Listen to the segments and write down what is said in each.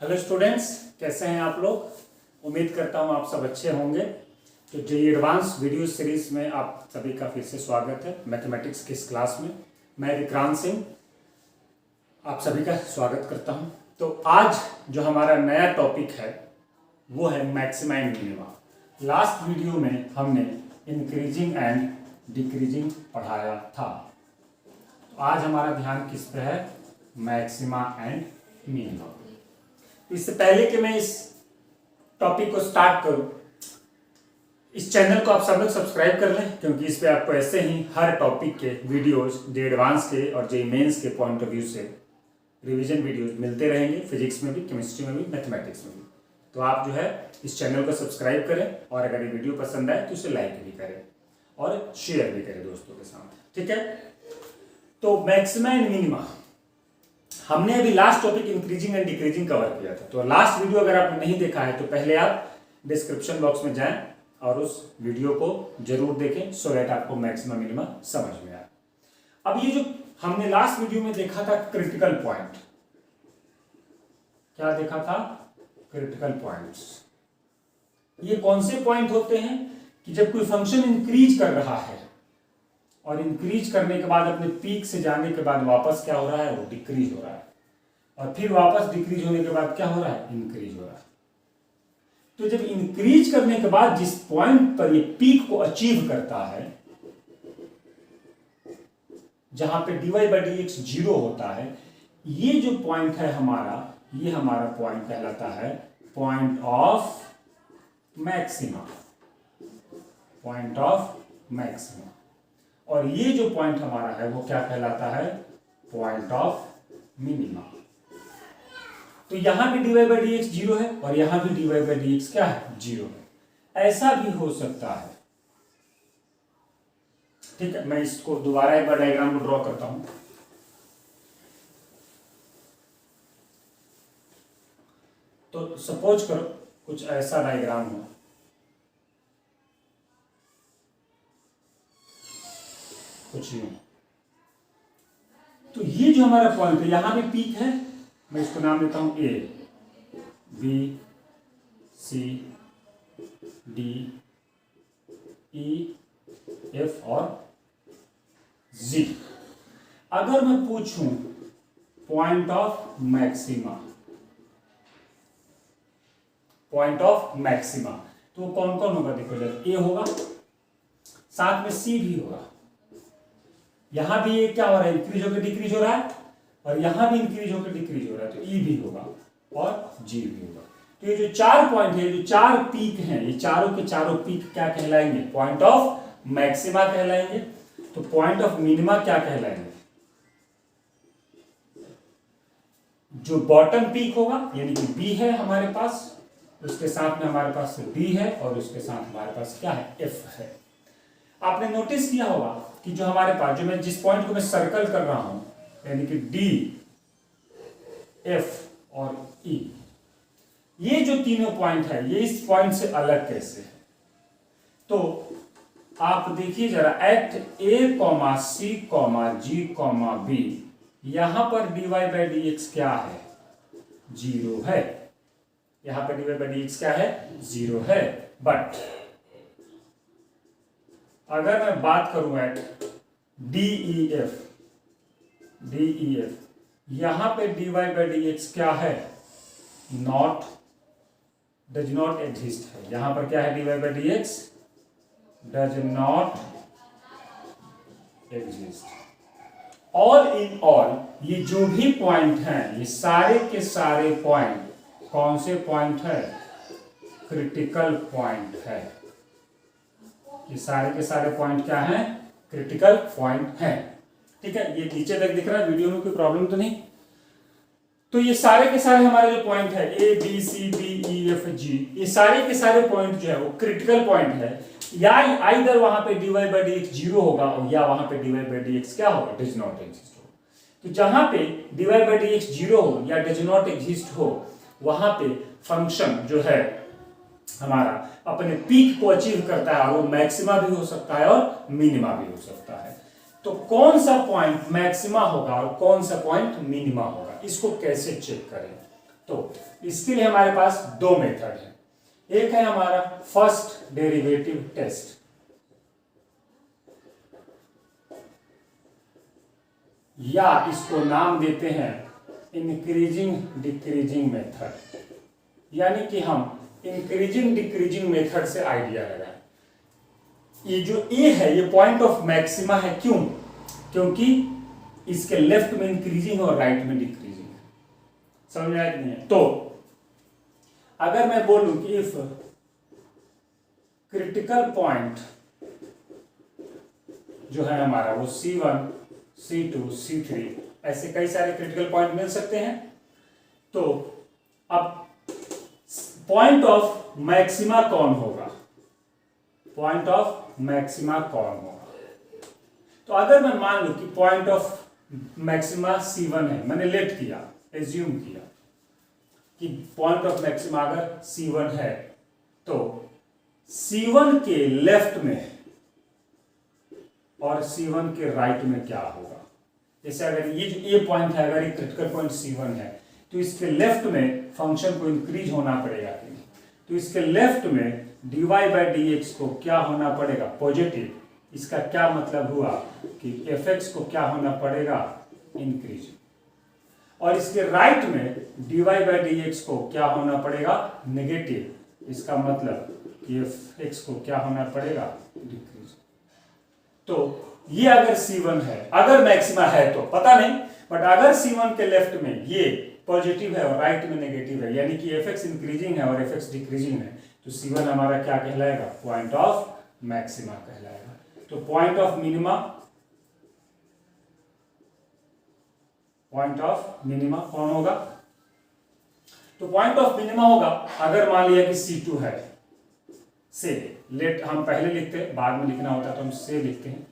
Hello students, कैसे हैं आप लोग। उम्मीद करता हूं आप सब अच्छे होंगे। तो जेईई एडवांस वीडियो सीरीज में आप सभी का फिर से स्वागत है। मैथमेटिक्स की इस क्लास में मैं विक्रांत सिंह आप सभी का स्वागत करता हूं। तो आज जो हमारा नया टॉपिक है वो है maxima and minima. Last video में हमने इंक्रीजिंग एंड डिक्रीजिंग पढ़ाया था। तो आज हमारा ध्यान किस पे है? Maxima and minima. इससे पहले कि मैं इस टॉपिक को स्टार्ट करूं, इस चैनल को आप सब लोग सब्सक्राइब कर लें, क्योंकि इस पे आपको ऐसे ही हर टॉपिक के वीडियोस जेईई एडवांस के और जेईई मेंस के पॉइंट ऑफ व्यू से रिवीजन वीडियोस मिलते रहेंगे, फिजिक्स में भी, केमिस्ट्री में भी, मैथमेटिक्स में भी। तो आप जो है इस चैनल को सब्सक्राइब करें और अगर ये वीडियो पसंद आए तो इसे लाइक भी करें और शेयर भी करें दोस्तों के साथ, ठीक है। तो मैक्सिमा एंड मिनिमा हमने अभी last topic increasing and decreasing cover किया था। तो लास्ट वीडियो अगर आपने नहीं देखा है तो पहले आप डिस्क्रिप्शन बॉक्स में जाएं और उस वीडियो को जरूर देखें, सो दैट आपको मैक्सिमा मिनिमा समझ में आए। अब ये जो हमने लास्ट वीडियो में देखा था क्रिटिकल पॉइंट, क्या देखा था? Critical points. ये कौन से पॉइंट होते हैं कि जब कोई फंक्शन इंक्रीज कर रहा है और इंक्रीज करने के बाद अपने पीक से जाने के बाद वापस क्या हो रहा है? वो डिक्रीज हो रहा है, और फिर वापस डिक्रीज होने के बाद क्या हो रहा है? इंक्रीज हो रहा है। तो जब इंक्रीज करने के बाद जिस पॉइंट पर ये पीक को अचीव करता है, जहां पे dy/dx 0 होता है, ये जो पॉइंट है हमारा, ये हमारा पॉइंट कहलाता है point of maxima. Point of maxima. और ये जो पॉइंट हमारा है वो क्या कहलाता है? Point of minima. तो यहां भी dy/dx 0 है और यहां भी dy/dx क्या है? 0 है। ऐसा भी हो सकता है, ठीक है। मैं इसको दोबारा एक बार डायग्राम को ड्रॉ करता हूं। तो सपोज करो कुछ ऐसा डायग्राम हो, कुछ यूं। तो ये जो हमारा पॉइंट है, यहां भी पीक है, मैं इसको नाम देता हूं A, B, C, D, E, F और जी। अगर मैं पूछूं point of maxima, point of maxima, तो कौन कौन होगा? देखो जरा, ए होगा, साथ में सी भी होगा। यहां भी ये क्या हो रहा है? इंक्रीज होकर डिक्रीज हो रहा है, और यहां भी इंक्रीज होकर डिक्रीज हो रहा है, तो ई भी होगा और जी भी होगा। तो ये जो चार पॉइंट है, जो चार पीक हैं, ये चारों के चारों पीक क्या कहलाएंगे? पॉइंट ऑफ मैक्सिमा कहलाएंगे। तो पॉइंट ऑफ मिनिमा क्या कहलाएंगे? जो बॉटम पीक होगा, यानी कि बी है हमारे पास, उसके साथ में हमारे पास डी है, और उसके साथ हमारे पास क्या है? एफ है। आपने नोटिस किया होगा कि जो हमारे पास, जो मैं जिस पॉइंट को मैं सर्कल कर रहा हूं, यानी कि डी, एफ और ई, ये जो तीनों पॉइंट है, ये इस पॉइंट से अलग कैसे है? तो आप देखिए जरा, एट ए, सी, जी, बी, यहां पर dy/dx क्या है? 0 है। यहां पर dy/dx क्या है? 0 है। बट अगर मैं बात करूं एट DEF, यहां पे dy/dx क्या है? नॉट, डज नॉट एग्जिस्ट है। यहां पर क्या है? dy/dx does not exist. All in all, ये जो भी पॉइंट हैं, ये सारे के सारे पॉइंट कौन से पॉइंट है? क्रिटिकल पॉइंट है। ये सारे के सारे पॉइंट क्या हैं? क्रिटिकल पॉइंट हैं, ठीक है। ये नीचे तक दिख रहा है, वीडियो में कोई प्रॉब्लम तो नहीं? तो ये सारे के सारे हमारे जो पॉइंट है, ए, B, C, D, E, F, जी, ये सारे के सारे पॉइंट जो है वो क्रिटिकल पॉइंट है। या आइदर वहां पे dy/dx 0 होगा, या वहां पे dy/dx क्या होगा? डज नॉट एग्जिस्ट हो। तो जहां पे dy/dx 0 हो या डज नॉट एग्जिस्ट हो, वहां पे फंक्शन जो है हमारा अपने पीक को अचीव करता है, और वो मैक्सिमा भी हो सकता है और मिनिमा भी हो सकता है। तो कौन सा पॉइंट मैक्सिमा होगा और कौन सा पॉइंट मिनिमा होगा, इसको कैसे चेक करें? तो इसके लिए हमारे पास दो मेथड है। एक है हमारा फर्स्ट डेरिवेटिव टेस्ट, या इसको नाम देते हैं इंक्रीजिंग डिक्रीजिंग मेथड, यानी कि हम इंक्रीजिंग डिक्रीजिंग मेथड से आइडिया लगाएं। ये जो ए है ये पॉइंट ऑफ मैक्सिमा है, क्यों? क्योंकि इसके लेफ्ट में इंक्रीजिंग और राइट में डिक्रीजिंग है। समझ में आया कि नहीं है? तो अगर मैं बोलूं कि इफ क्रिटिकल पॉइंट जो है हमारा वो C1, C2, C3, ऐसे कई सारे क्रिटिकल पॉइंट मिल सकते हैं। तो अब पॉइंट ऑफ मैक्सिमा कौन होगा? पॉइंट ऑफ मैक्सिमा कौन होगा? तो अगर मैं मान लूं कि पॉइंट ऑफ मैक्सिमा C1 है, मैंने लेट किया, एज्यूम किया कि पॉइंट ऑफ मैक्सिमा अगर C1 है, तो C1 के लेफ्ट में और C1 के राइट में क्या होगा? जैसे अगर ये जो ए पॉइंट है, अगर ये क्रिटिकल पॉइंट C1 है, तो इसके लेफ्ट में फंक्शन को इंक्रीज होना पड़ेगा कि नहीं? तो इसके लेफ्ट में dy बाई dx को क्या होना पड़ेगा? पॉजिटिव। इसका क्या मतलब हुआ कि fx को क्या होना पड़ेगा? इंक्रीज। और इसके राइट में dy बाई dx को क्या होना पड़ेगा? नेगेटिव। इसका मतलब कि fx को क्या होना पड़ेगा? डिक्रीज। तो ये अगर C1 है, अगर मैक्सिमा है तो पता नहीं, बट अगर C1 के लेफ्ट में ये पॉजिटिव है और राइट में नेगेटिव है, यानी कि fx इंक्रीजिंग है और fx डिक्रीजिंग है, तो C1 हमारा क्या कहलाएगा? पॉइंट ऑफ मैक्सिमा कहलाएगा। तो point of minima, point of minima कौन होगा? तो पॉइंट ऑफ मिनिमा होगा अगर मान लिया कि C2 है, से लेट हम पहले लिखते हैं, बाद में लिखना होता है तो हम से लिखते हैं।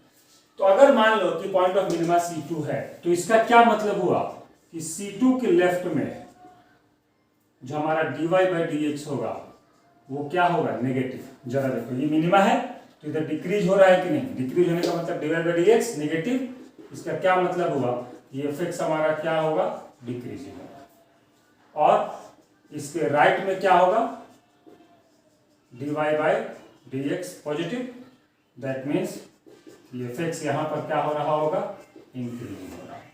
तो अगर मान लो कि पॉइंट ऑफ मिनिमा C2 है, तो इसका क्या मतलब हुआ कि C2 के लेफ्ट में जो हमारा dy बाई dx होगा वो क्या होगा? नेगेटिव। जरा देखो, ये मिनिमा है तो इधर डिक्रीज हो रहा है कि नहीं? डिक्रीज होने का मतलब dy बाई dx नेगेटिव। इसका क्या मतलब हुआ? ये fx हमारा क्या होगा? डिक्रीजिंग होगा। और इसके राइट में क्या होगा? dy by dx positive. That means ये fx यहां पर क्या हो रहा होगा? इंक्रीजिंग हो रहा है।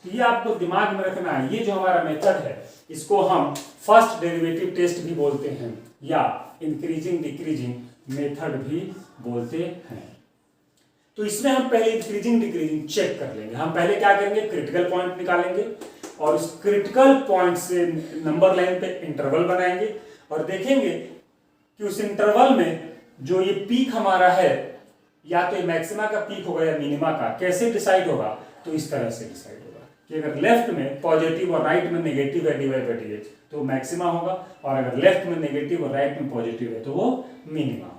तो ये आपको दिमाग में रखना है। ये जो हमारा मेथड है इसको हम फर्स्ट डेरिवेटिव टेस्ट भी बोलते हैं, या इंक्रीजिंग डिक्रीजिंग मेथड भी बोलते हैं। तो इसमें हम पहले इंक्रीजिंग डिक्रीजिंग चेक कर लेंगे। हम पहले क्या करेंगे? क्रिटिकल पॉइंट निकालेंगे और उस क्रिटिकल पॉइंट से नंबर लाइन पे इंटरवल बनाएंगे और देखेंगे कि उस इंटरवल में जो ये पीक हमारा है, या तो ये मैक्सिमा का पीक होगा या मिनिमा का, कैसे डिसाइड होगा? तो इस तरह से डिसाइड होगा कि अगर लेफ्ट में पॉजिटिव और राइट में नेगेटिव है dy बाई dx तो मैक्सिमा होगा, और अगर लेफ्ट में नेगेटिव और राइट में पॉजिटिव है तो वो मिनिमा होगा।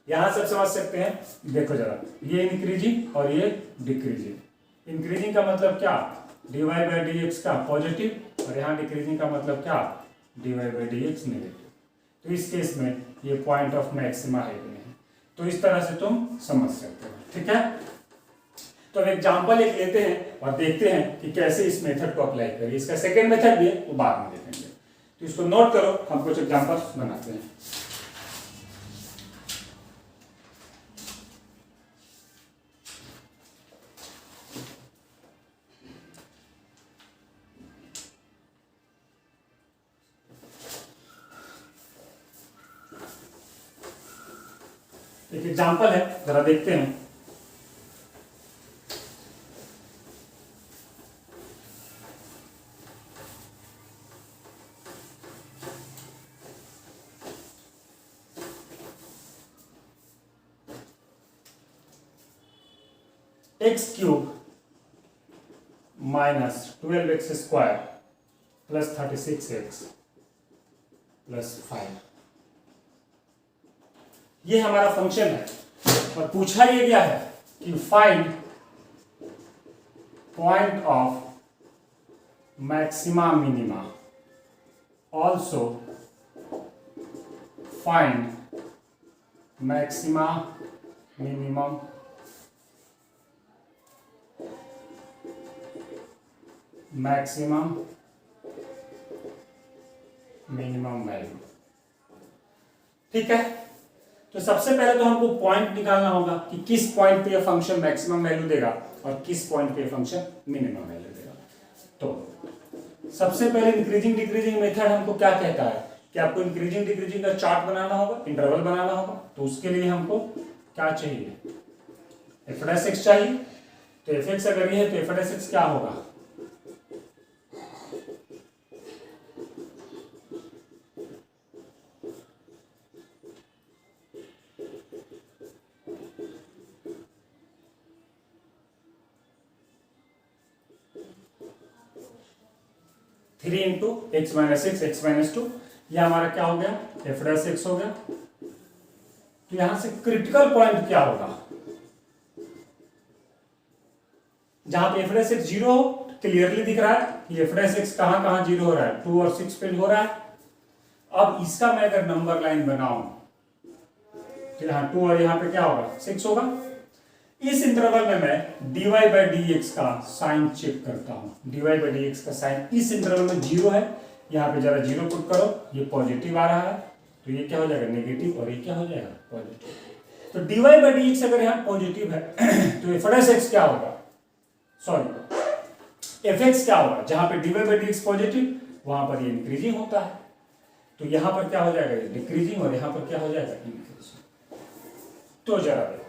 यहां सब समझ सकते हैं। देखो जरा, ये इंक्रीजिंग और ये डिक्रीजिंग। इंक्रीजिंग का मतलब क्या? dy बाई dx का पॉजिटिव, और यहाँ डिक्रीजिंग का मतलब क्या? dy by dx negative. तो इस केस में ये पॉइंट ऑफ मैक्सिमा है कि नहीं? तो इस तरह से तुम समझ सकते हो। ठीक है, तो अब एग्जाम्पल एक लेते हैं और देखते हैं कि कैसे इस मेथड को अप्लाई करें। इसका सेकेंड मेथड भी है वो बाद में देखेंगे। तो इसको नोट करो, हम कुछ एग्जाम्पल बनाते हैं। एक एग्जाम्पल है, जरा देखते हैं। X cube minus 12x square plus 36x plus 5, ये हमारा फंक्शन है और पूछा ये गया है कि find point of maxima minima, also find maxima minimum maximum minimum value. ठीक है, तो सबसे पहले तो हमको पॉइंट निकालना होगा कि किस पॉइंट पे ये फंक्शन मैक्सिमम वैल्यू देगा और किस पॉइंट पे ये फंक्शन मिनिमम वैल्यू देगा। तो सबसे पहले इंक्रीजिंग डिक्रीजिंग मेथड हमको क्या कहता है कि आपको इंक्रीजिंग डिक्रीजिंग का चार्ट बनाना होगा, इंटरवल बनाना होगा। तो उसके लिए हमको क्या चाहिए, f(x) चाहिए। तो f(x) अगर ये है तो f(x) क्या होगा, three into x minus six x minus two, यह हमारा क्या हो गया, f(x) हो गया। तो यहां से क्रिटिकल पॉइंट क्या होगा, जहां पे f(x) जीरो हो, क्लियरली दिख रहा है कि f(x) कहां कहां जीरो हो रहा है, 2 और 6 पे हो रहा है। अब इसका मैं अगर नंबर लाइन बनाऊं तो यहाँ 2 और यहाँ पे क्या होगा, 6 होगा। इस इंटरवल में मैं dy बाई dx का साइन चेक करता हूं। dy बाई dx का साइन इस इंटरवल में जीरो है, यहाँ पे जरा जीरो पुट करो, ये पॉजिटिव आ रहा है तो ये क्या हो जाएगा, नेगेटिव, और ये क्या हो जाएगा, पॉजिटिव। तो dy बाई dx अगर यहाँ पॉजिटिव है तो f(x) क्या होगा, सॉरी f(x) क्या होगा, जहां पे dy बाई dx पॉजिटिव वहां पर ये इंक्रीजिंग होता है, तो यहां पर क्या हो जाएगा, ये डिक्रीजिंग, और यहां पर क्या हो जाएगा, इंक्रीजिंग। तो जरा देखो,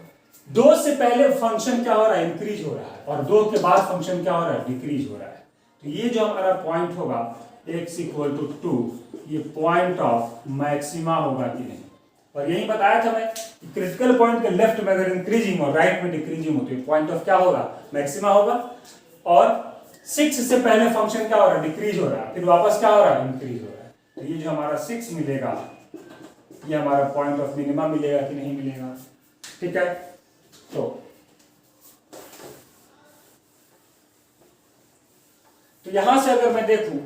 2 से पहले फंक्शन क्या हो रहा है, इंक्रीज हो रहा है, और 2 के बाद फंक्शन क्या हो रहा है, डिक्रीज हो रहा है। तो ये जो हमारा पॉइंट होगा x इक्वल टू 2, ये पॉइंट ऑफ मैक्सिमा होगा कि नहीं। और यही बताया था मैं कि क्रिटिकल पॉइंट के लेफ्ट में अगर इंक्रीजिंग और राइट में डिक्रीजिंग होती है, पॉइंट ऑफ क्या होगा, मैक्सिमा होगा। और 6 से पहले फंक्शन क्या हो रहा है, डिक्रीज हो रहा है, फिर वापस क्या हो रहा है, इंक्रीज हो रहा है। तो ये जो हमारा 6 मिलेगा, ये हमारा पॉइंट ऑफ मिनिमम मिलेगा कि नहीं मिलेगा। ठीक है, तो यहां से अगर मैं देखूं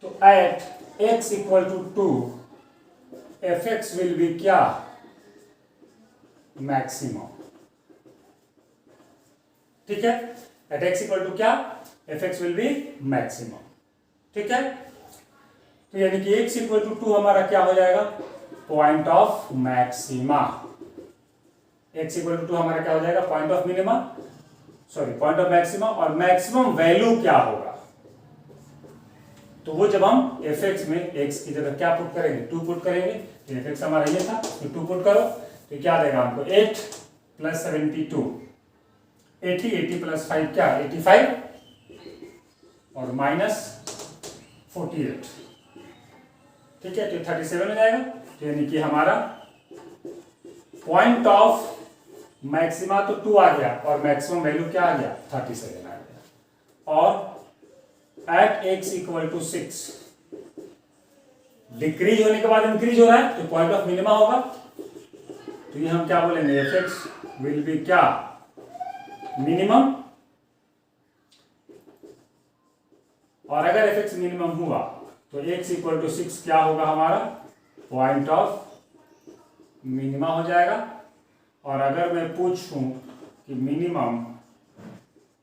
तो at x equal to 2 f(x) will be क्या, मैक्सिमम। ठीक है, एट x इक्वल टू क्या, f(x) विल बी मैक्सिमम। ठीक है, तो यानी कि x इक्वल टू 2 हमारा क्या हो जाएगा, point of maxima. x equal to 2 हमारा क्या हो जाएगा, point of minima, sorry point of maxima. और मैक्सिमम वैल्यू क्या होगा, तो वो जब हम f(x) में x की जगह क्या पुट करेंगे, 2 पुट करेंगे। तो f(x) हमारा ये था, तो 2 पुट करो तो क्या देगा हमको, 8 प्लस 72, 80, 80 प्लस 5 क्या, 85, और माइनस 48। ठीक है, तो 37 हो जाएगा। तो यानी कि हमारा पॉइंट ऑफ मैक्सिमा तो 2 आ गया, और मैक्सिमम वैल्यू क्या आ गया, 37 आ गया। और at x equal to 6, decrease होने के बाद इंक्रीज हो रहा है तो पॉइंट ऑफ मिनिमा होगा। तो ये हम क्या बोलेंगे, f(x) विल बी क्या, मिनिमम। और अगर f(x) मिनिमम हुआ तो x इक्वल टू 6 क्या होगा, हमारा पॉइंट ऑफ मिनिमा हो जाएगा। और अगर मैं पूछूं कि मिनिमम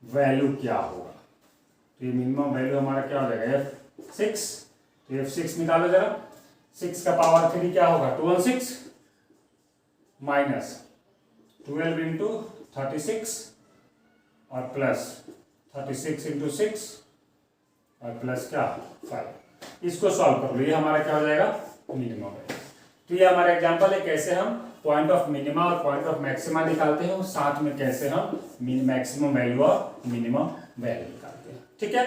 वैल्यू क्या होगा, तो ये मिनिमम वैल्यू हमारा क्या हो जाएगा, f(6). तो f(6) निकालो जरा, 6 का पावर 3 क्या होगा, 216, माइनस 12 इंटू 36, और प्लस 36 इंटू 6, और प्लस क्या 5। इसको सॉल्व कर लो, ये हमारा क्या हो जाएगा, मिनिमम है। तो ये हमारा एग्जांपल है कैसे हम पॉइंट ऑफ मिनिमा और पॉइंट ऑफ मैक्सिमा निकालते हैं, और साथ में कैसे हम मैक्सिमम वैल्यू और मिनिमम वैल्यू निकालते हैं। ठीक है,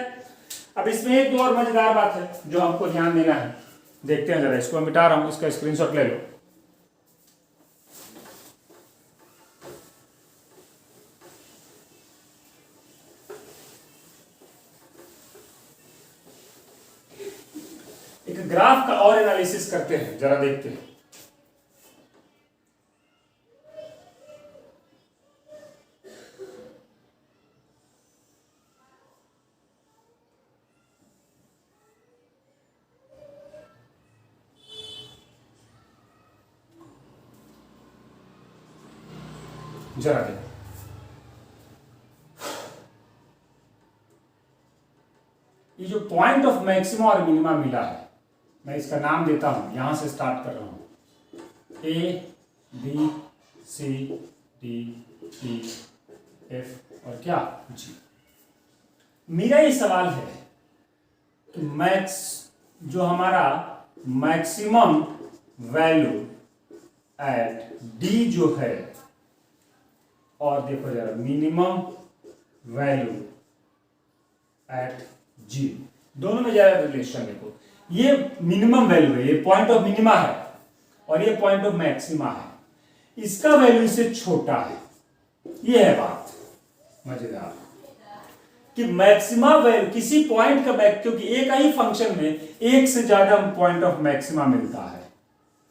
अब इसमें एक दो और मजेदार बात है जो हमको ध्यान देना है। देखते हैं जरा, इसको मिटा रहा हूं, इसका स्क्रीनशॉट ले लो। एक ग्राफ का और एनालिसिस करते हैं, जरा देखते हैं। जरा देखो, ये जो पॉइंट ऑफ मैक्सिमा और मिनिमा मिला है, मैं इसका नाम देता हूं, यहां से स्टार्ट कर रहा हूं, A B C D E F और क्या जी। मेरा ये सवाल है कि मैक्स जो हमारा मैक्सिमम वैल्यू एट डी जो है, और देखो जरा मिनिमम वैल्यू एट जी, दोनों में जरा रिलेशन देखो। ये मिनिमम वैल्यू है, ये पॉइंट ऑफ मिनिमा है और ये पॉइंट ऑफ मैक्सिमा है, इसका वैल्यू इससे छोटा है। ये है बात मजेदार कि मैक्सिमा वैल्यू किसी पॉइंट का क्योंकि एक ही फंक्शन में एक से ज्यादा पॉइंट ऑफ मैक्सिमा मिलता है,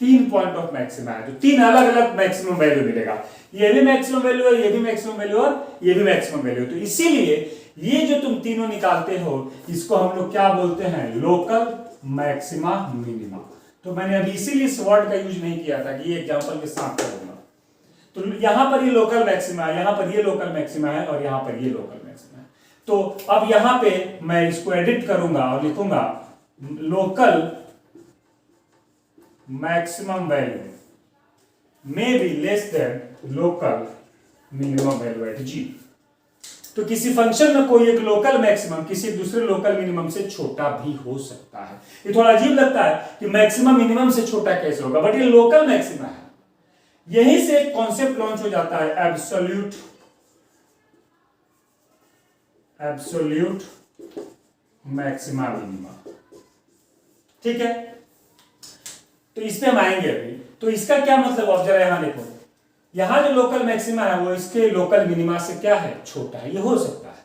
3 पॉइंट ऑफ मैक्सिमा है, तो 3 अलग अलग मैक्सिमम वैल्यू मिलेगा। ये भी मैक्सिमम वैल्यू है, ये भी मैक्सिमम वैल्यू और ये भी मैक्सिमम वैल्यू। तो इसीलिए ये जो तुम तीनों निकालते हो इसको हम लोग क्या बोलते हैं, लोकल मैक्सिमा मिनिमा। तो मैंने अभी इसीलिए इस वर्ड का यूज नहीं किया था कि ये एग्जांपल के साथ करूंगा। तो यहां पर ये लोकल मैक्सिमा है, यहां पर ये लोकल मैक्सिमा है और यहां पर ये लोकल मैक्सिमा है। तो अब यहां पे मैं इसको एडिट करूंगा और लिखूंगा local maximum value may be less than local minimum value at G. तो किसी फंक्शन में कोई एक लोकल मैक्सिमम किसी दूसरे लोकल मिनिमम से छोटा भी हो सकता है। ये थोड़ा अजीब लगता है कि मैक्सिमम मिनिमम से छोटा कैसे होगा, बट ये लोकल मैक्सिमा है। यहीं से एक कॉन्सेप्ट लॉन्च हो जाता है एब्सोल्यूट मैक्सिमा मिनिमा। ठीक है, तो इस पे हम आएंगे अभी। तो इसका क्या मतलब, अब जरा यहां देखो, यहां जो लोकल मैक्सिमा है वो इसके लोकल मिनिमा से क्या है, छोटा है। ये हो सकता है,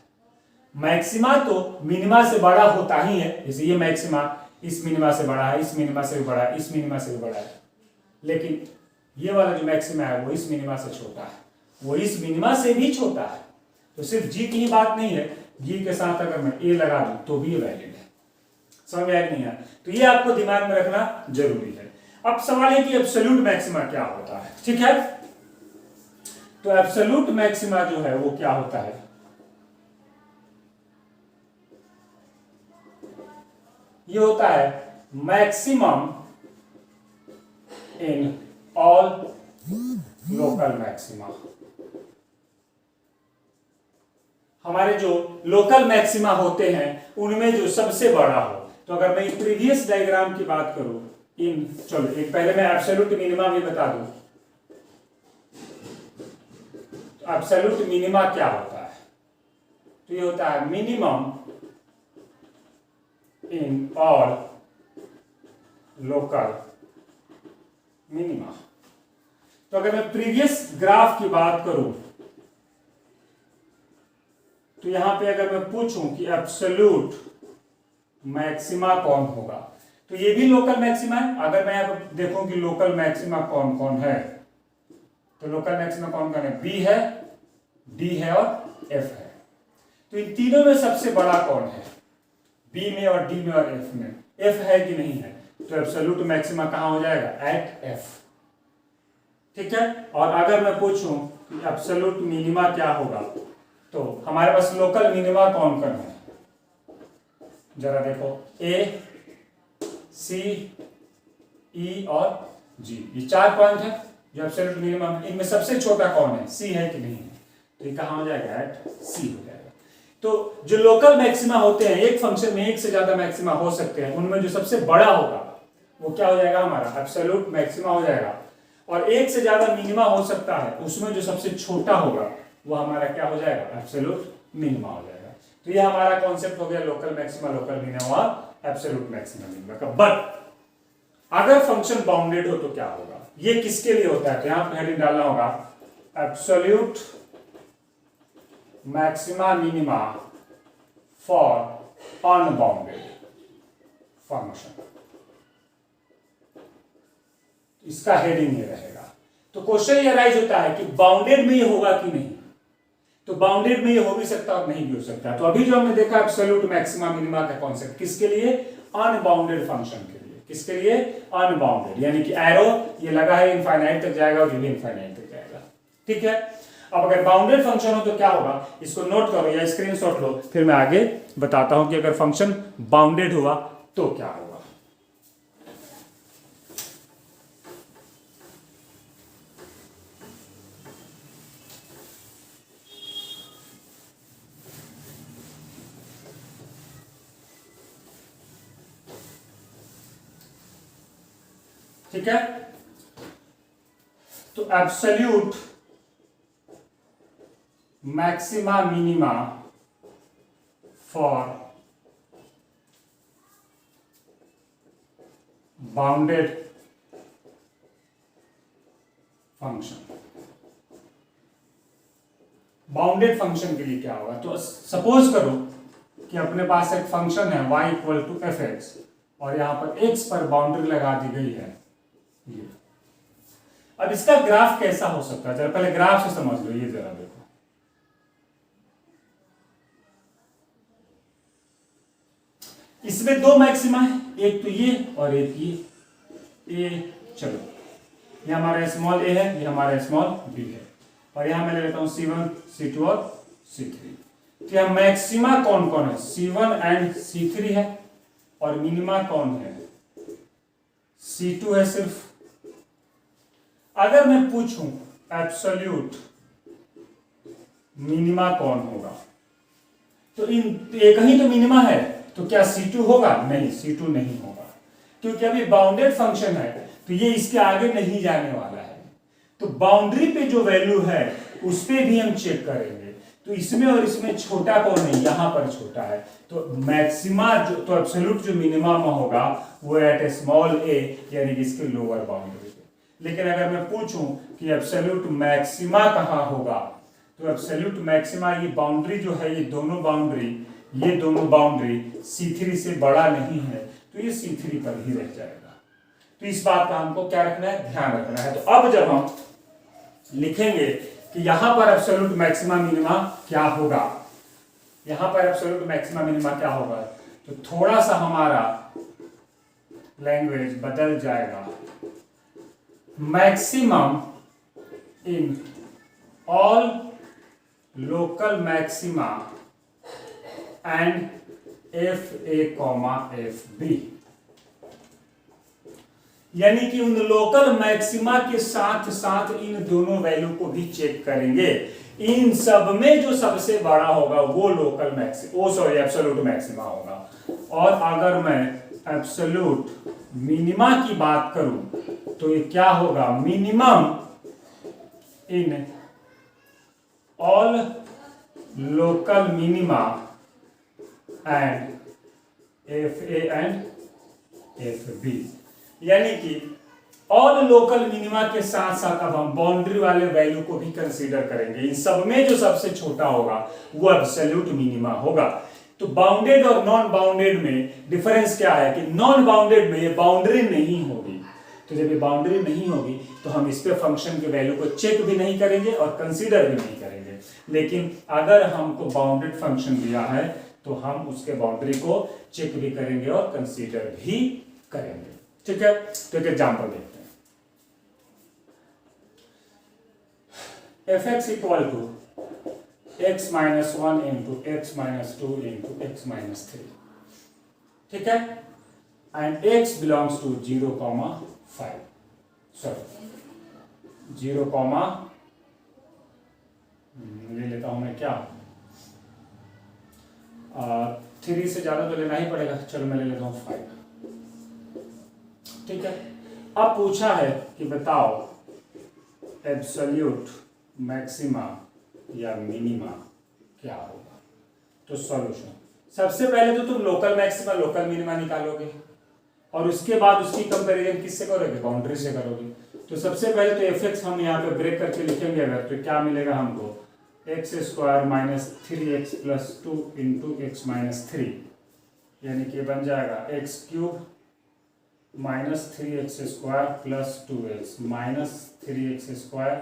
मैक्सिमा तो मिनिमा से बड़ा होता ही है, जैसे ये मैक्सिमा इस मिनिमा से बड़ा है, इस मिनिमा से भी बड़ा है, इस मिनिमा से भी बड़ा है, लेकिन ये वाला जो मैक्सिमा है वो इस मिनिमा से छोटा है, वो इस मिनिमा से भी छोटा है। तो सिर्फ जी की ही बात नहीं है, जी के साथ अगर मैं ए लगा दूं तो भी वैलिड है। समझ में आया नहीं है? तो ये आपको दिमाग में रखना जरूरी है। अब सवाल है कि एब्सोल्यूट मैक्सिमा क्या होता है। ठीक है, तो एब्सोल्यूट मैक्सिमा जो है वो क्या होता है, ये होता है maximum in all local maxima. हमारे जो लोकल मैक्सिमा होते हैं उनमें जो सबसे बड़ा हो। तो अगर मैं प्रीवियस डायग्राम की बात करूं, चलो एक पहले मैं एब्सोल्यूट मिनिमा भी बता दूं। एब्सोल्यूट मिनिमा क्या होता है, तो ये होता है minimum in all local minima. तो अगर मैं प्रीवियस ग्राफ की बात करूं तो यहां पे अगर मैं पूछूं कि एब्सोल्यूट मैक्सिमा कौन होगा, तो ये भी लोकल मैक्सिमा है। अगर मैं अब देखूं कि लोकल मैक्सिमा कौन कौन है, तो लोकल मैक्सिमा कौन कौन है, बी है, डी है और एफ है। तो इन तीनों में सबसे बड़ा कौन है, बी में और डी में और एफ में। एफ है कि नहीं है, तो एब्सोल्यूट मैक्सिमा कहां हो जाएगा, एट एफ। ठीक है, और अगर मैं पूछूं कि एब्सोल्यूट मिनिमा क्या होगा, तो हमारे पास लोकल मिनिमा कौन कौन है, जरा देखो, ए सी ई और जी, ये 4 पॉइंट है जो एब्सोल्यूट मिनिमम है। इनमें सबसे छोटा कौन है, सी है कि नहीं है, तो ये कहां हो जाएगा, एट सी हो जाएगा। तो जो लोकल मैक्सिमा होते हैं, एक फंक्शन में एक से ज्यादा मैक्सिमा हो सकते हैं, उनमें जो सबसे बड़ा होगा वो क्या हो जाएगा, हमारा एब्सोल्यूट मैक्सिमा हो जाएगा। और एक से ज्यादा मिनिमा हो सकता है, उसमें जो सबसे छोटा होगा वो हमारा क्या हो जाएगा, एब्सोल्यूट मिनिमा हो जाएगा। तो ये हमारा कॉन्सेप्ट हो गया लोकल मैक्सिमा, लोकल मिनिमा और एब्सोल्यूट मैक्सिमा मिनिमा का। बट अगर फंक्शन बाउंडेड हो तो क्या होगा, ये किसके लिए होता है, तो यहां पर हेडिंग डालना होगा absolute maxima minima for unbounded function. इसका हेडिंग ये रहेगा। तो क्वेश्चन ये राइज होता है कि बाउंडेड में ये होगा कि नहीं, तो बाउंडेड में ये हो भी सकता और नहीं भी हो सकता। तो अभी जो हमने देखा एब्सोल्यूट मैक्सिमा मिनिमा का कॉन्सेप्ट किसके लिए, अनबाउंडेड फंक्शन के लिए। किसके लिए, अनबाउंडेड, यानी कि एरो ये लगा है इनफाइनाइट तक जाएगा और ये भी इनफाइनाइट तक जाएगा। ठीक है, अब अगर बाउंडेड फंक्शन हो तो क्या होगा, इसको नोट करो या स्क्रीनशॉट लो, फिर मैं आगे बताता हूं कि अगर फंक्शन बाउंडेड हुआ तो क्या होगा। ठीक है, तो absolute maxima minima for bounded function, bounded function के लिए क्या होगा, तो सपोज करो कि अपने पास एक फंक्शन है y equal to F X और यहां पर x पर बाउंड्री लगा दी गई है ये। अब इसका ग्राफ कैसा हो सकता है, जरा पहले ग्राफ से समझ लो, ये जरा देखो, इसमें दो मैक्सिमा है, एक तो ये और एक ये चलो ये हमारा स्मॉल ए है, ये हमारा स्मॉल बी है, और यहां मैं ले लेता हूं C1 C2 और C3। तो यहां मैक्सिमा कौन कौन है, C1 एंड C3 है, और मिनिमा कौन है, C2 है सिर्फ। अगर मैं पूछूं एब्सोल्यूट मिनिमा कौन होगा, तो इन एक ही तो मिनिमा है, तो क्या C2 होगा, नहीं C2 नहीं होगा, क्योंकि अभी बाउंडेड फंक्शन है तो ये इसके आगे नहीं जाने वाला है। तो बाउंड्री पे जो वैल्यू है उस पे भी हम चेक करेंगे, तो इसमें और इसमें छोटा कौन है, यहां पर छोटा है, तो मैक्सिमा जो, तो एब्सोल्यूट जो मिनिमम होगा वो एट ए स्मॉल ए, यानी कि इसके लोअर बाउंड्री पे। लेकिन अगर मैं पूछूं कि एब्सोल्यूट मैक्सिमा कहां होगा, तो एब्सोल्यूट मैक्सिमा ये बाउंड्री जो है, ये दोनों बाउंड्री C3 से बड़ा नहीं है, तो ये C3 पर ही रह जाएगा। तो इस बात का हमको क्या रखना है, ध्यान रखना है। तो अब जब हम लिखेंगे कि यहां पर एब्सोल्यूट मैक्सिमा मिनिमा क्या होगा, यहां पर एब्सोल्यूट मैक्सिमा मिनिमा क्या होगा, तो थोड़ा सा हमारा लैंग्वेज बदल जाएगा। Maximum in all local maxima and FA, यानी कि उन लोकल मैक्सिमा के साथ साथ इन दोनों वैल्यू को भी चेक करेंगे। इन सब में जो सबसे बड़ा होगा वो लोकल एब्सोल्यूट मैक्सिमा होगा। और अगर मैं एब्सोल्यूट मिनिमा की बात करूं तो ये क्या होगा, minimum in all local minima and FA and FB, यानी कि ऑल लोकल मिनिमा के साथ साथ अब हम बाउंड्री वाले वैल्यू को भी कंसीडर करेंगे। इन सब में जो सबसे छोटा होगा वो एब्सोल्यूट मिनिमा होगा। तो बाउंडेड और नॉन बाउंडेड में डिफरेंस क्या है कि नॉन बाउंडेड में ये बाउंड्री नहीं होगी, तो जब ये बाउंड्री नहीं होगी तो हम इस पे फंक्शन के वैल्यू को चेक भी नहीं करेंगे और कंसीडर भी नहीं करेंगे। लेकिन अगर हमको बाउंडेड फंक्शन दिया है तो हम उसके बाउंड्री को चेक भी करेंगे और कंसीडर भी करेंगे। ठीक है, तो एक एग्जांपल देखते हैं। fx equal to x minus 1 into x minus 2 into x minus 3, ठीक है, and x belongs to 0,5, sorry 0, ले लेता हूं मैं क्या 3 से ज्यादा तो लेना ही पड़ेगा, चलो मैं ले लेता हूं 5, ठीक है। अब पूछा है कि बताओ एब्सोल्यूट मैक्सिमा या मिनिमा क्या होगा। तो सॉल्यूशन, सबसे पहले तो तुम लोकल मैक्सिमा लोकल मिनिमा निकालोगे और उसके बाद उसकी कंपैरिजन किससे करोगे, बाउंड्री से करोगे। तो सबसे पहले तो fx हम यहाँ पे ब्रेक करके लिखेंगे अगर, तो क्या मिलेगा हमको, x square minus 3x plus 2 into x minus 3, यानी कि बन जाएगा x cube minus 3x square plus 2x minus 3x square,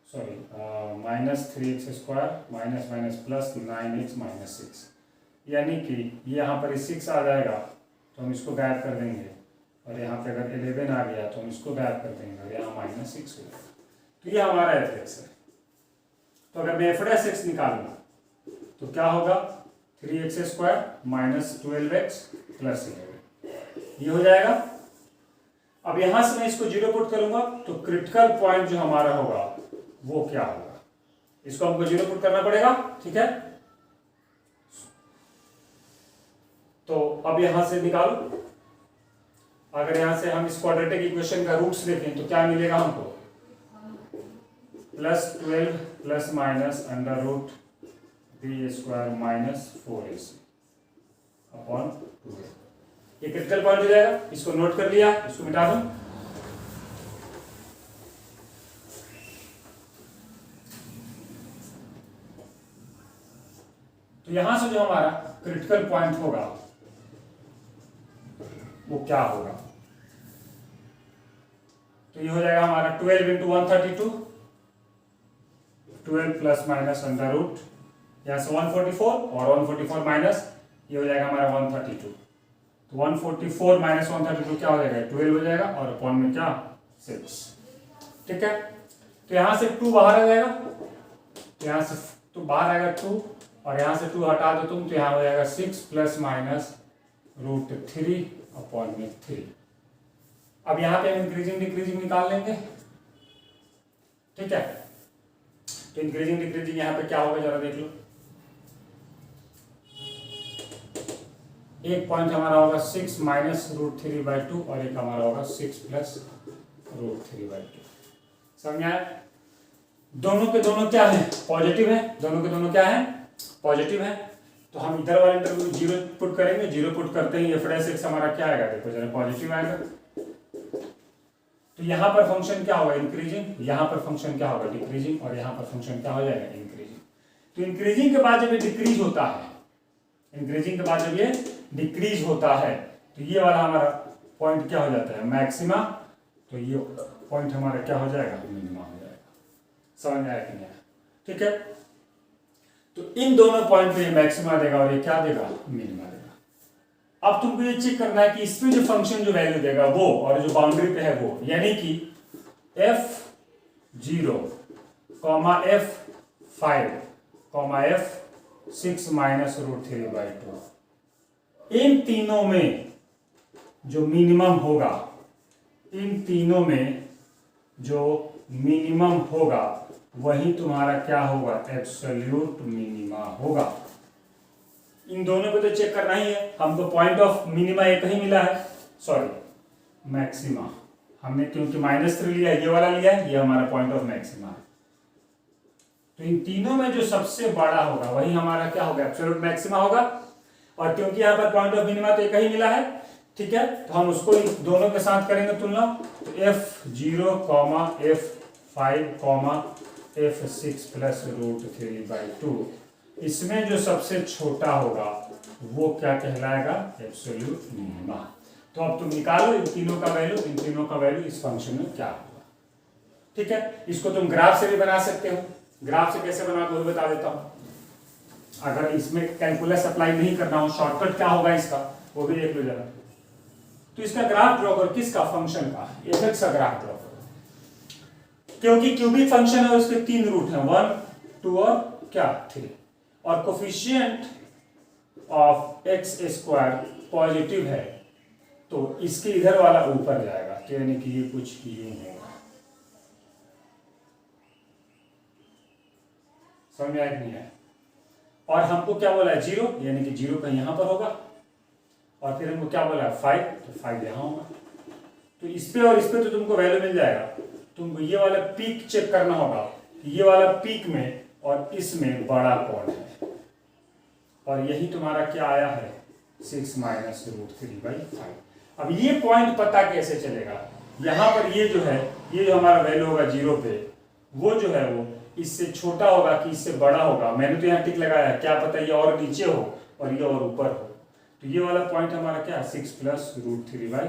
sorry minus 3x square minus minus plus 9x minus 6, यानी कि यहाँ पर 6 आ जाएगा तो हम इसको गायब कर देंगे, और यहाँ पे अगर 11 आ गया तो हम इसको गायब कर देंगे और यहाँ माइनस 6 हो जाएगा। तो ये हमारा एफ एक्स है। तो अगर मैं एफ डैश एक्स निकालूंगा तो क्या होगा, 3x² माइनस 12x प्लस 11, ये हो जाएगा। अब यहां से मैं इसको जीरो पुट करूंगा तो क्रिटिकल पॉइंट जो हमारा होगा वो क्या होगा, इसको हमको जीरो पुट करना पड़ेगा, ठीक है। तो अब यहां से निकालो, अगर यहां से हम इस क्वाड्रेटिक इक्वेशन का रूट्स देखें तो क्या मिलेगा हमको, +12 plus minus under root b² minus 4ac upon 2a, ये क्रिटिकल पॉइंट हो जाएगा। इसको नोट कर लिया, इसको मिटा दूं। तो यहां से जो हमारा क्रिटिकल पॉइंट होगा वो क्या होगा, तो ये हो जाएगा हमारा 12 into 132, 12 plus minus under root, यहां से 144 और 144 माइनस, ये हो जाएगा हमारा 132। तो 144 माइनस 132 क्या हो जाएगा, 12 हो जाएगा, और अपॉन में क्या 6, ठीक है। तो यहां से 2 बाहर आ जाएगा, तो यहां से तो बाहर आएगा 2, और यहां से 2 हटा दो तुम, तो यहां हो जाएगा 6 प्लस माइनस रूट 3 अपॉन में 3। अब यहां पे हम इंक्रीजिंग डिक्रीजिंग निकाल लेंगे, ठीक है। तो इंक्रीजिंग डिक्रीजिंग यहां पे क्या होगा जरा देख लो, एक पॉइंट हमारा होगा 6 माइनस रूट 3/2 और एक हमारा होगा 6 प्लस रूट 3/2। समझ आया? दोनों के दोनों क्या है, पॉजिटिव है, दोनों के दोनों क्या है, पॉजिटिव है। तो हम इधर वाले इंटरवल में जीरो पुट करेंगे, जीरो पुट करते ही एफ डैश एक्स हमारा क्या आएगा, देखो जरा पॉजिटिव आएगा। तो यहाँ पर फंक्शन क्या होगा, इंक्रीजिंग, यहाँ पर फंक्शन क्या होगा, डिक्रीजिंग, और यहाँ पर फंक्शन क्या हो जाएगा, इंक्रीजिंग। तो इंक्रीजिंग के बाद जब ये डिक्रीज होता है, इंक्रीजिंग के बाद जब ये डिक्रीज होता है तो ये वाला हमारा पॉइंट क्या हो जाता है, मैक्सिमा। तो ये पॉइंट हमारा क्या हो जाएगा, मिनिमा हो जाएगा। समझ में आया कि नहीं आया, ठीक है। तो इन दोनों पॉइंट पे ये मैक्सिमा देगा और ये क्या देगा, मिनिमा देगा। अब तुमको ये चेक करना है कि इसमें जो फंक्शन जो वैल्यू देगा वो, और जो बाउंड्री पे है वो, यानी कि f0, f5, f6 minus root 3/2, इन तीनों में जो मिनिमम होगा, इन तीनों में जो मिनिमम होगा वही तुम्हारा क्या होगा, एब्सोल्यूट मिनिमा होगा। इन दोनों को तो चेक करना ही है, हमको पॉइंट ऑफ मिनिमा एक ही मिला है, सॉरी मैक्सिमा, हमने क्योंकि -3 लिया है, ये वाला लिया है, ये हमारा पॉइंट ऑफ मैक्सिमा है। तो इन तीनों में जो सबसे बड़ा होगा वही हमारा क्या होगा, एब्सोल्यूट मैक्सिमा होगा। और क्योंकि यहाँ पर पॉइंट ऑफ मिनिमा तो एक ही मिला है, ठीक है, तो हम उसको दोनों के साथ करेंगे तुलना। तो f0, f5, f6 plus root 3/2, इसमें जो सबसे छोटा होगा वो क्या कहलाएगा, एब्सोल्यूट मिनिमा। तो अब तुम निकालो इन तीनों का वैल्यू, इन तीनों का वैल्यू इस फंक्शन में क्या होगा, ठीक है। इसको तुम ग्राफ से भी बना सकते हो, ग्राफ से कैसे बनाओगे वो बता देता हूं। अगर इसमें कैलकुलस अप्लाई नहीं करना हो, शॉर्टकट क्या होगा इसका वो भी देख लो जरा। तो इसका ग्राफ ड्रॉ करो, किसका, फंक्शन का, एफ का ग्राफ ड्रॉ करो। क्योंकि क्यूबिक फंक्शन है उसके 3 रूट हैं, 1, 2 और क्या 3, और कोफिशिएंट ऑफ x² पॉजिटिव है तो इसके इधर वाला ऊपर जाएगा, तो यानी कि ये कुछ यूं होगा। समझ में आया कि नहीं आया? और हमको क्या बोला है, 0, यानी कि 0 कहीं यहां पर होगा, और फिर हमको क्या बोला है 5, तो 5 यहां होगा। तो इस पे और इस पे तो तुमको वैल्यू मिल जाएगा। तुमको ये वाला पीक चेक करना होगा कि ये वाला पीक में और इसमें बड़ा कौन है, और यही तुम्हारा क्या आया है, 6 माइनस रूट 3/5। अब ये पॉइंट पता कैसे चलेगा, यहाँ पर ये जो है, ये जो हमारा वैल्यू होगा 0 पे, वो जो है वो इससे छोटा होगा कि इससे बड़ा होगा। मैंने तो यहाँ टिक लगाया, क्या पता ये और नीचे हो और ये और ऊपर हो। तो ये वाला पॉइंट हमारा क्या है, 6 प्लस रूट 3/5।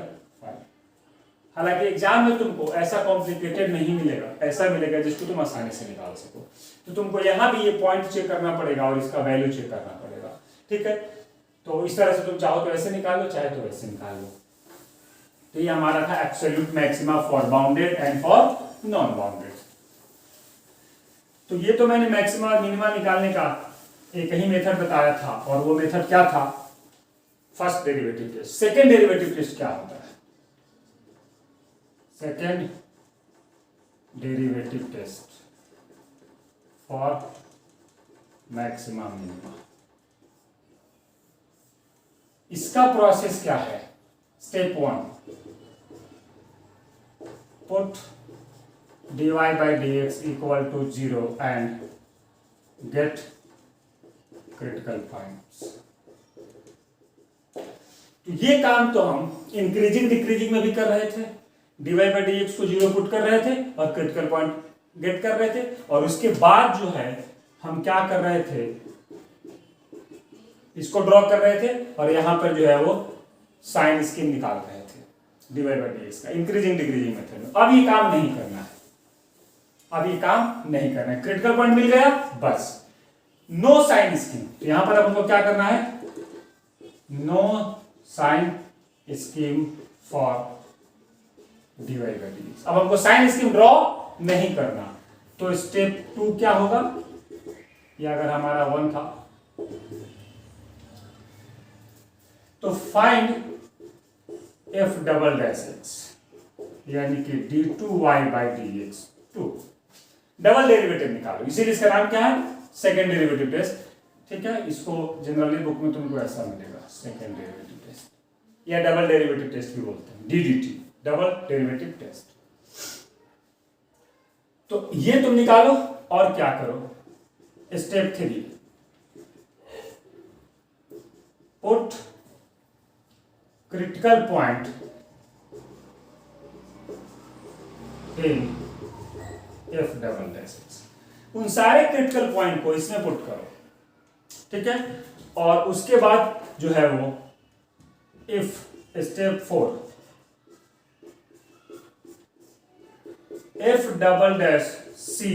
हालांकि एग्जाम में तुमको ऐसा कॉम्प्लिकेटेड नहीं मिलेगा, ऐसा मिलेगा जिसको तुम आसानी से निकाल सको। तो तुमको यहाँ भी ये पॉइंट चेक करना पड़ेगा और इसका वैल्यू चेक करना पड़ेगा, ठीक है। तो इस तरह से तुम चाहो तो ऐसे निकाल लो, चाहे तो ऐसे निकाल लो। तो ये हमारा था absolute maxima for bounded and for non bounded. तो ये तो मैंने मैक्सिमा और मिनिमा निकालने का एक ही मेथड बताया था, और वो मेथड क्या था? First derivative test. Second derivative test क्या होता है? Second derivative test for maxima minima. इसका प्रोसेस क्या है? Step 1, put dy by dx equal to 0 and get critical points। तो ये काम तो हम इंक्रीजिंग डिक्रीजिंग में भी कर रहे थे, dy by dx को 0 पुट कर रहे थे और क्रिटिकल पॉइंट गेट कर रहे थे, और उसके बाद जो है हम क्या कर रहे थे, इसको ड्रॉ कर रहे थे और यहां पर जो है वो साइन स्कीम निकाल रहे थे dy by dx का इंक्रीजिंग डिक्रीजिंग मेथड में। अब ये काम नहीं करना है, अब ये काम नहीं करना है। क्रिटिकल पॉइंट मिल गया, बस नो साइन स्कीम। तो यहां पर अब हमको क्या करना है? Know sign scheme for dy by dx। अब हमको साइन स्कीम ड्रॉ नहीं करना, तो स्टेप 2 क्या होगा? ये अगर हमारा 1 था तो find f double dash x, यानी कि d2y by dx 2, double derivative निकालो। इसीलिए इसका नाम क्या है? Second derivative test. ठीक है, इसको जनरली बुक में तुमको ऐसा मिलेगा, सेकेंड डेरिवेटिव टेस्ट या डबल डेरिवेटिव टेस्ट भी बोलते हैं, DDT, डबल डेरिवेटिव टेस्ट। तो ये तुम निकालो और क्या करो? Step 3, put critical point in f double dash x। उन सारे क्रिटिकल पॉइंट को इसमें पुट करो, ठीक है। और उसके बाद जो है वो if step 4, f double dash c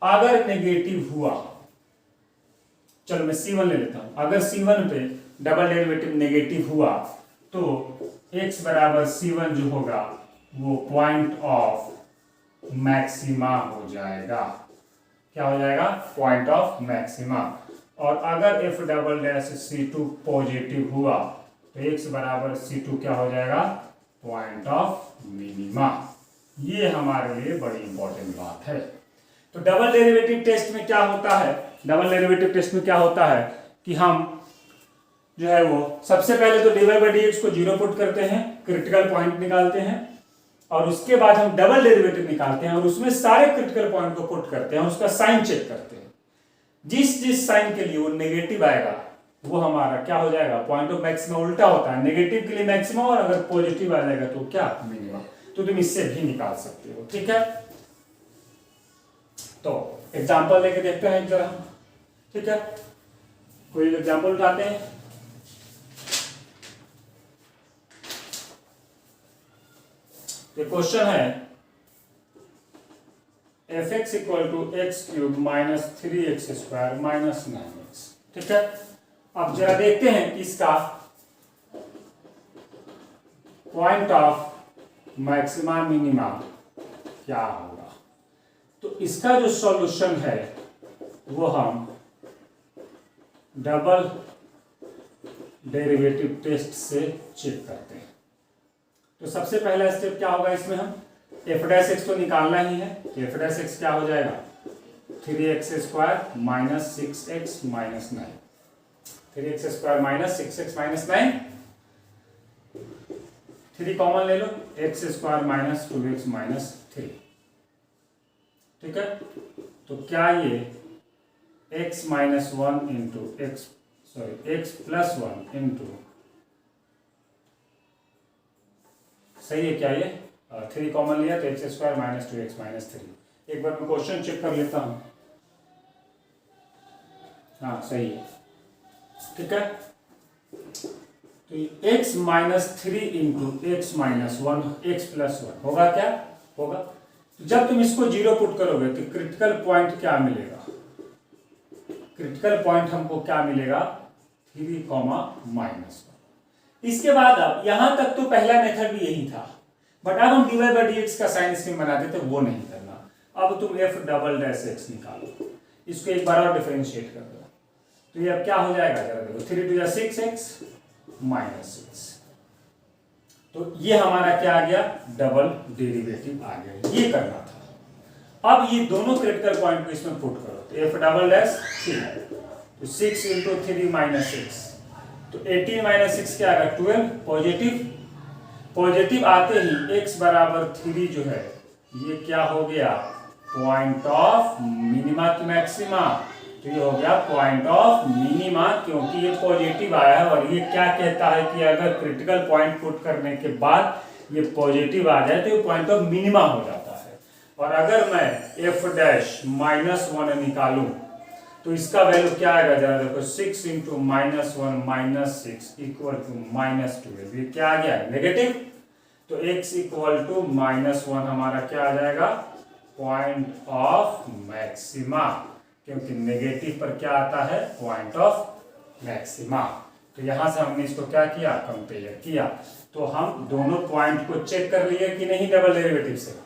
अगर नेगेटिव हुआ, चलो मैं C1 ले लेता हूं, अगर C1 पे डबल डेरिवेटिव नेगेटिव हुआ तो x बराबर C1 जो होगा वो पॉइंट ऑफ मैक्सिमा हो जाएगा। क्या हो जाएगा? Point of maxima. और अगर f double dash C2 positive हुआ तो x बराबर C2 क्या हो जाएगा? Point of minima. ये हमारे लिए बड़ी इंपॉर्टेंट बात है। तो डबल डेरिवेटिव टेस्ट में क्या होता है? डबल डेरिवेटिव टेस्ट में क्या होता है कि हम जो है वो सबसे पहले तो dy by dx को 0 पुट करते हैं, क्रिटिकल पॉइंट निकालते हैं, और उसके बाद हम डबल डेरिवेटिव निकालते हैं और उसमें सारे क्रिटिकल पॉइंट को पुट करते हैं, उसका साइन चेक करते हैं। जिस जिस साइन के लिए वो नेगेटिव आएगा वो हमारा क्या हो जाएगा? Point of maxima. उल्टा होता है, नेगेटिव के लिए मैक्सिमा और अगर पॉजिटिव आ जाएगा तो क्या? मिनिमा। तो तुम इससे भी निकाल सकते हो, ठीक है। तो एग्जांपल लेके देखते हैं जरा, ठीक है। कोई एग्जांपल उठाते हैं। तो क्वेश्चन है f(x) = x³ minus 3x² minus 9x, ठीक है। अब जरा देखते हैं कि इसका पॉइंट ऑफ मैक्सिमा मिनिमा क्या होगा। तो इसका जो सॉल्यूशन है वो हम डबल डेरिवेटिव टेस्ट से चेक करते हैं। तो सबसे पहला स्टेप क्या होगा इसमें? हम f' तो निकालना ही है। तो f' क्या हो जाएगा? 3x² minus 6x minus 9, 3x² minus 6x minus 9, 3 common ले लो, x² माइनस 2x माइनस 3, ठीक है। तो क्या ये x minus 1 into x plus 1 into, सही है क्या? ये 3 कॉमन लिया तो x² माइनस 2x माइनस 3। एक बार मैं क्वेश्चन चेक कर लेता हूं। हाँ सही है, ठीक है। तो x minus 3 into x minus 1 x plus 1 होगा क्या? होगा। तो जब तुम इसको 0 पुट करोगे तो क्रिटिकल पॉइंट क्या मिलेगा? क्रिटिकल पॉइंट हमको क्या मिलेगा? 3 माइनस 1। इसके बाद अब यहां तक तो पहला मेथड भी यही था, बट अब हम dy by dx का साइन स्कीम बनाते थे, वो नहीं करना। अब तुम एफ डबल डैश एक्स निकालो, इसको एक बार और डिफरेंशिएट कर दो, तो ये अब क्या हो जाएगा जरा देखो, 3 टू 6 एक्स माइनस 6। तो ये हमारा क्या आ गया, डबल डेरिवेटिव आ गया, ये करना था। अब ये दोनों क्रिटिकल पॉइंट को इसमें पुट करो, तो एफ डबल डैश 3, तो 6 इंटू 3 माइनस 6, तो 18 माइनस 6 क्या आएगा 12, पॉजिटिव। पॉजिटिव आते ही x बराबर 3 जो है ये क्या हो गया, पॉइंट ऑफ मिनिमा की मैक्सिमा, तो ये हो गया पॉइंट ऑफ मिनिमा, क्योंकि ये पॉजिटिव आया है। और ये क्या कहता है कि अगर क्रिटिकल पॉइंट पुट करने के बाद ये पॉजिटिव आ जाए तो ये पॉइंट ऑफ मिनिमा हो जाता है। और अगर मैं एफ डैश -1 निकालूं तो इसका वैल्यू क्या आएगा जरा देखो, 6 इंटू -1 माइनस 6 इक्वल टू -12, ये क्या आ गया नेगेटिव, तो x इक्वल टू -1 हमारा क्या आ जाएगा, पॉइंट ऑफ मैक्सिमा, क्योंकि नेगेटिव पर क्या आता है, पॉइंट ऑफ मैक्सिमा। तो यहां से हमने इसको क्या किया, कंपेयर किया, तो हम दोनों पॉइंट को चेक कर लिए कि नहीं डबल डेरिवेटिव से।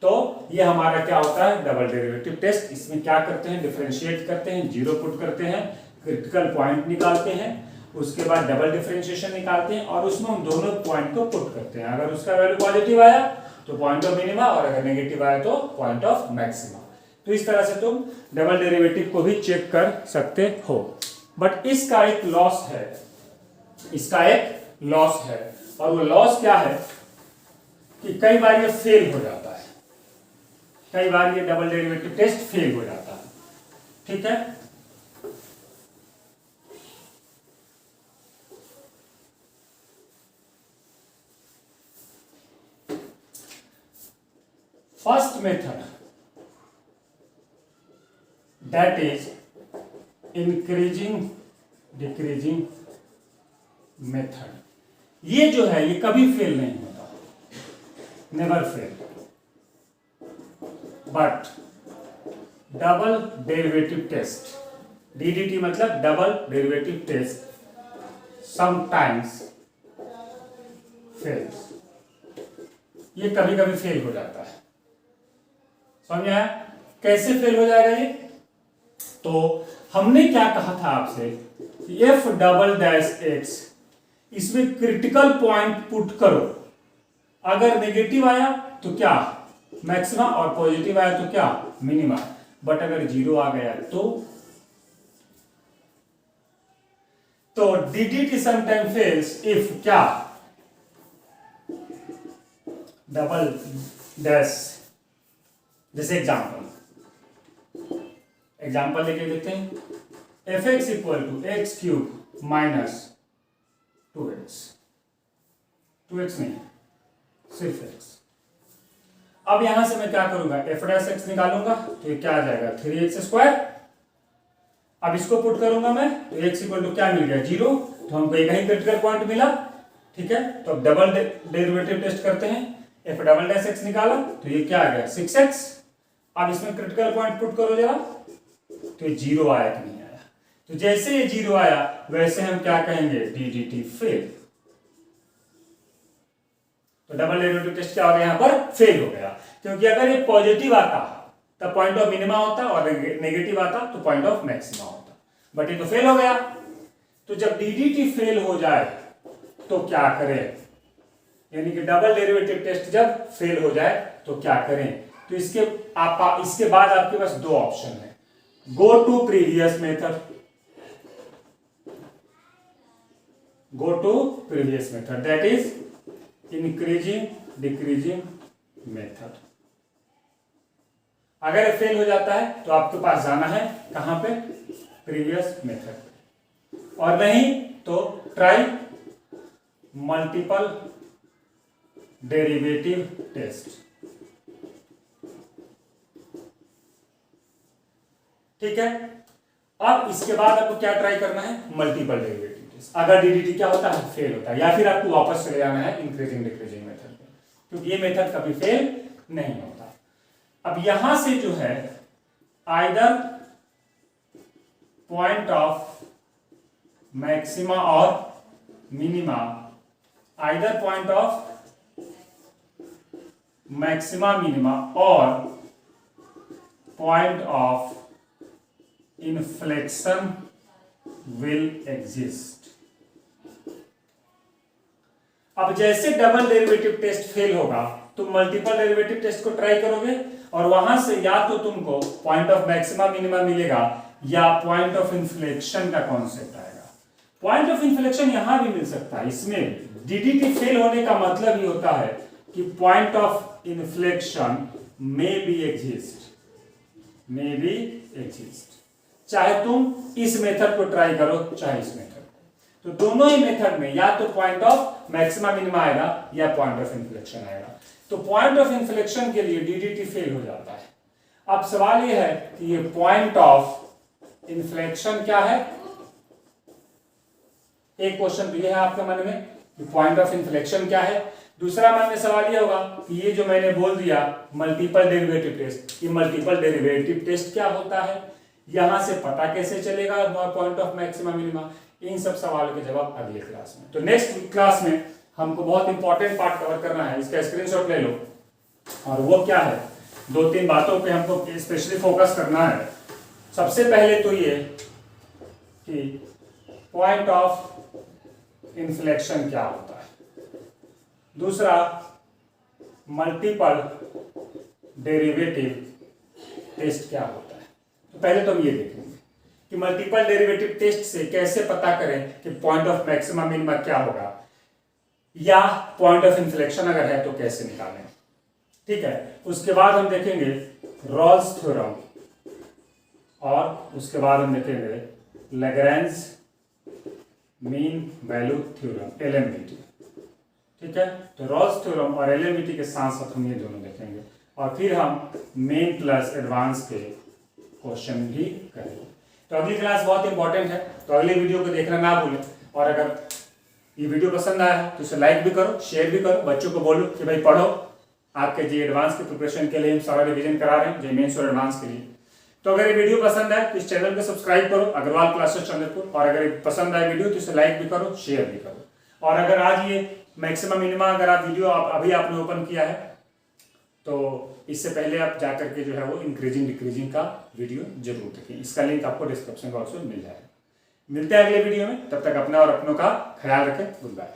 तो ये हमारा क्या होता है, डबल डेरिवेटिव टेस्ट। इसमें क्या करते हैं, डिफरेंशिएट करते हैं, जीरो पुट करते हैं, क्रिटिकल पॉइंट निकालते हैं, उसके बाद डबल डिफरेंशिएशन निकालते हैं और उसमें हम दोनों पॉइंट को पुट करते हैं। अगर उसका वैल्यू पॉजिटिव आया तो पॉइंट ऑफ मिनिमा, और अगर नेगेटिव आया तो पॉइंट ऑफ मैक्सिमा। तो इस तरह से तुम डबल डेरिवेटिव को भी चेक कर सकते हो। बट इसका एक लॉस है, इसका एक लॉस है, और वो लॉस क्या है कि कई बार ये फेल हो जाता है, कई बार ये डबल डेरिवेटिव टेस्ट फेल हो जाता है। ठीक है, first method that is increasing decreasing method, ये जो है ये कभी फेल नहीं होता, never fail. But double derivative test, DDT मतलब double derivative test, sometimes fails, ये कभी कभी फेल हो जाता है। समझा है कैसे फेल हो जाएगा ये? तो हमने क्या कहा था आपसे, एफ डबल डैश एक्स, इसमें क्रिटिकल पॉइंट पुट करो, अगर नेगेटिव आया तो क्या मैक्सिमा, और पॉजिटिव आया तो क्या मिनिमा। बट अगर जीरो आ गया तो डीडीटी समटाइम फेल्स इफ क्या, डबल डैश। जैसे एग्जाम्पल लेके देखते हैं, F X equal to X cube minus 2x, 2x नहीं सिर्फ x। अब यहां से मैं क्या करूंगा, एफ डैश एक्स निकालूंगा, तो ये क्या आ जाएगा 3x²। अब इसको पुट करूंगा मैं, तो x इक्वल टू क्या मिल गया 0, तो हमको एक ही क्रिटिकल पॉइंट मिला। ठीक है, तो अब डबल डेरिवेटिव टेस्ट करते हैं, एफ डबल डैश एक्स निकाला, तो ये क्या आ गया 6x। अब इसमें क्रिटिकल पॉइंट पुट करो जरा, तो ये 0 आया कि नहीं आया, तो जैसे ये 0 आया वैसे हम क्या कहेंगे, डीडीटी फेल। तो डबल डेरिवेटिव टेस्ट क्या हो गया, यहां पर फेल हो गया, क्योंकि अगर ये पॉजिटिव आता तब पॉइंट ऑफ मिनिमा होता, और नेगेटिव आता तो पॉइंट ऑफ मैक्सिमा होता, बट ये तो फेल हो गया। तो जब डीडीटी फेल हो जाए तो क्या करें, यानी कि डबल डेरिवेटिव टेस्ट जब फेल हो जाए तो क्या करें, तो इसके बाद आपके पास दो ऑप्शन है, go to previous method, go to previous method that is increasing decreasing method. अगर ये फेल हो जाता है तो आपके पास जाना है कहां पे, प्रीवियस मेथड, और नहीं तो ट्राई मल्टीपल डेरिवेटिव टेस्ट। ठीक है, अब इसके बाद आपको क्या ट्राई करना है, मल्टीपल डेरिवेटिव टेस्ट। अगर डीडीटी क्या होता है, फेल होता है, या फिर आपको वापस चले जाना है इंक्रीजिंग डिक्रीजिंग मेथड पे, क्योंकि ये मेथड कभी फेल नहीं होता। अब यहां से जो है आइदर पॉइंट ऑफ मैक्सिमा और minima, either point of maxima minima और point of inflection will exist. अब जैसे डबल डेरिवेटिव टेस्ट फेल होगा तुम मल्टीपल डेरिवेटिव टेस्ट को ट्राई करोगे और वहां से या तो तुमको पॉइंट ऑफ मैक्सिमा मिनिमा मिलेगा या पॉइंट ऑफ इन्फ्लेक्शन का कॉन्सेप्ट आएगा। पॉइंट ऑफ इन्फ्लेक्शन यहां भी मिल सकता है। इसमें डीडीटी फेल होने का मतलब ही होता है कि point of inflection may be exist, चाहे तुम इस मेथड को ट्राई करो चाहे इस मेथड। तो दोनों ही मेथड में या तो पॉइंट ऑफ मैक्सिमा मिनिमा आएगा या पॉइंट ऑफ इन्फ्लेक्शन आएगा। तो पॉइंट ऑफ इन्फ्लेक्शन के लिए डीडीटी फेल हो जाता है। अब सवाल यह है कि ये पॉइंट ऑफ इन्फ्लेक्शन क्या है। एक क्वेश्चन तो यह है आपके मन में कि पॉइंट ऑफ इन्फ्लेक्शन क्या है। दूसरा मन में सवाल यह होगा कि ये जो मैंने बोल दिया मल्टीपल डेरिवेटिव टेस्ट, ये मल्टीपल डेरिवेटिव टेस्ट क्या होता है, यहां से पता कैसे चलेगा पॉइंट ऑफ मैक्सिमा मिनिमा। इन सब सवालों के जवाब अगले क्लास में। तो नेक्स्ट क्लास में हमको बहुत इंपॉर्टेंट पार्ट कवर करना है, इसका स्क्रीनशॉट ले लो। और वो क्या है, 2-3 बातों पे हमको स्पेशली फोकस करना है। सबसे पहले तो ये कि पॉइंट ऑफ इन्फ्लेक्शन क्या होता है। दूसरा मल्टीपल डेरिवेटिव टेस्ट क्या होता है। तो पहले तो हम ये देखेंगे कि मल्टीपल डेरिवेटिव टेस्ट से कैसे पता करें कि पॉइंट ऑफ मैक्सिमा मिनिमा क्या होगा या पॉइंट ऑफ इन्फ्लेक्शन अगर है तो कैसे निकालें। ठीक है, उसके बाद हम देखेंगे रॉल्स थ्योरम और उसके बाद हम देखेंगे लैग्रेंज मीन वैल्यू थ्योरम एलएमवीटी। ठीक है, तो रॉल्स थ्योरम और एलएमवीटी के साथ साथ हम ये दोनों देखेंगे और फिर हम मेन प्लस एडवांस के क्वेश्चन भी करेंगे। तो अगली क्लास बहुत इंपॉर्टेंट है, तो अगले वीडियो को देखना ना भूलें। और अगर ये वीडियो पसंद आया है तो इसे लाइक भी करो, शेयर भी करो, बच्चों को बोलो कि भाई पढ़ो। आपके जी एडवांस की प्रिपरेशन के लिए हम सारा रिवीजन करा रहे हैं, जी मेंस और एडवांस के लिए। तो अगर ये वीडियो पसंद आए तो इस चैनल को सब्सक्राइब करो, अग्रवाल क्लासेस चैनल को। और अगर पसंद आए वीडियो तो इसे लाइक भी करो, शेयर भी करो। और अगर आज ये मैक्सिमम मिनिमा अगर आप वीडियो अभी आपने ओपन किया है तो इससे पहले आप जाकर के जो है वो इंक्रीजिंग डिक्रीजिंग का वीडियो जरूर देखें। इसका लिंक आपको डिस्क्रिप्शन बॉक्स में मिल जाएगा। मिलते हैं अगले वीडियो में, तब तक अपना और अपनों का ख्याल रखें। Good bye.